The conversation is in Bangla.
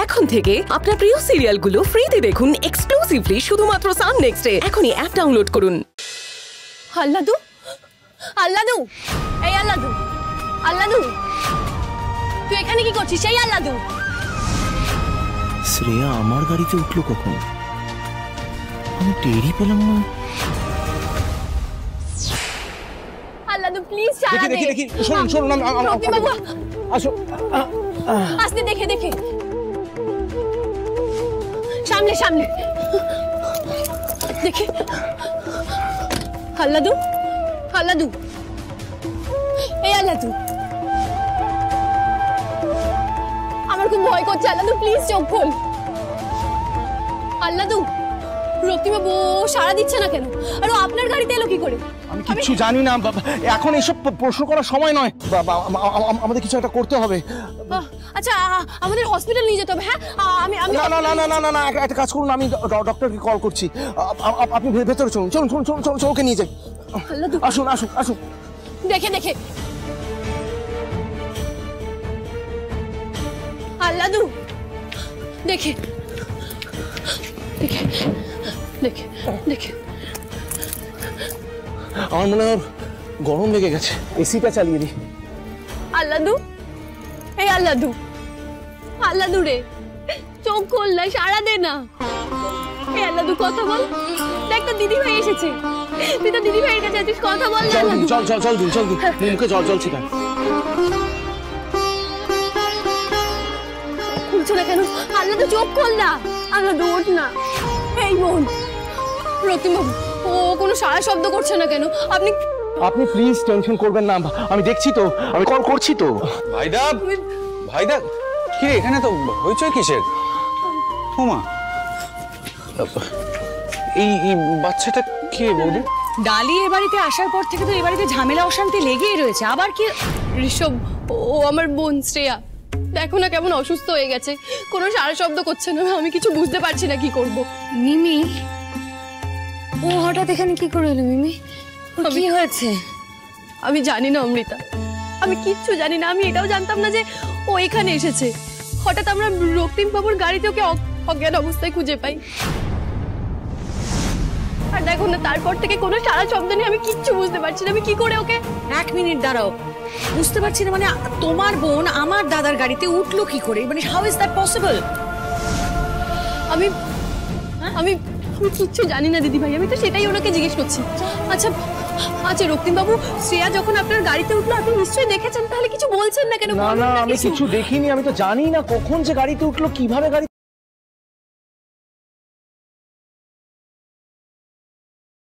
এখন থেকে আপনার প্রিয় সিরিয়ালগুলো ফ্রিতে দেখুন এক্সক্লুসিভলি শুধুমাত্র সান নেক্সটে। এখনই অ্যাপ ডাউনলোড করুন। আল্লাদু, আল্লাদু, এই আল্লাদু, আল্লাদু, তুই এখানে কি করছিস? এই আল্লাদু। শ্রেয়া আমার গাড়িতে উঠলো কখন? আমি টেরই পেলাম না। আল্লাদু প্লিজ সারা দে। দেখি শুনুন আসো। আস্তে দেখে দেখে, সামনে সামনে দেখে। আল্লাদু, আল্লাদু, এই আল্লাদু, আমার খুব ভয় করছে। আল্লাদু প্লিজ চোখ খোল। আল্লাদু, রক্তিমবাবু সাড়া দিচ্ছে না কেন? আর ও আপনার গাড়িতে এলো কি করে? আমি কিছু জানি না, এখন এসব প্রশ্ন করার সময় নয়। আমাদের কিছু একটা করতে হবে। আচ্ছা আমাদের হসপিটাল নিয়ে যেতে হবে। হ্যাঁ আমি না না না না না না একটা কাজ করুন, আমি ডক্টরকে কল করছি। আপনি ভেতরে চলুন, চলুন চলুন চলুন চলুন, ওকে নিয়ে যাই। আসুন আসুন আসুন। দেখে দেখে। আল্লাদু দেখে দেখে দেখে দেখে। আমার মনে হয় গরম লেগে গেছে, এসিটা চালিয়ে দিই। আল্লাদু, এই আল্লাদু, আল্লাদু রে চোখ খোল না, সাড়া দে না। এই আল্লাদু কথা বল। দেখ তো দিদি ভাই এসেছে, তুই তো দিদি ভাইয়ের কাছে আছিস, কথা বল না। আল্লাদু জল জল জল দিন, জল দিন, মুখে জল জল ছিটান। খুলছে না কেন? আল্লাদু চোখ খোল না। আল্লাদু ওঠ না। এই বোন, রক্তিমবাবু ও কোনো সারা শব্দ করছে না কেন? আপনি প্লিজ টেনশন করবেন না, আমি দেখছি তো, আমি কল করছি তো। ভাইদা, ভাইদা কি এখানে তো হইচই কিসের? ওমা, এই বাচ্চাটা কে বৌদি? ডালি এ বাড়িতে আসার পর থেকে তো এ বাড়িতে ঝামেলা অশান্তি লেগেই রয়েছে। আবার কি? ঋষভ, ও আমার বোন শ্রেয়া। দেখো না কেমন অসুস্থ হয়ে গেছে, কোনো সারা শব্দ করছে না। আমি কিছু বুঝতে পারছি না কি করব। মিমি, ও হঠাৎ এখানে কি করে এলো? মিমি কি হয়েছে? আমি জানি না অমৃতা, আমি কিচ্ছু জানি না। আমি এটাও জানতাম না যে ও এখানে এসেছে। হঠাৎ আমরা রক্তিম বাবুর গাড়িতে ওকে অজ্ঞান অবস্থায় খুঁজে পাই। আর দেখো না তারপর থেকে কোনো সারা শব্দ নেই। আমি কিচ্ছু বুঝতে পারছি না আমি কি করে ওকে। এক মিনিট দাঁড়াও, বুঝতে পারছি না মানে তোমার বোন আমার দাদার গাড়িতে উঠলো কি করে? মানে হাউ ইজ দ্যাট পসিবল? আমি আমি কিচ্ছু জানি না দিদি ভাই, আমি তো সেটাই ওনাকে জিজ্ঞেস করছি। আচ্ছা আচ্ছা রক্তিম বাবু, শ্রেয়া যখন আপনার গাড়িতে উঠলো আপনি নিশ্চয়ই দেখেছেন, তাহলে কিছু বলছেন না কেন? না না আমি কিছু দেখিনি, আমি তো জানি না কখন যে গাড়িতে উঠলো, কিভাবে গাড়ি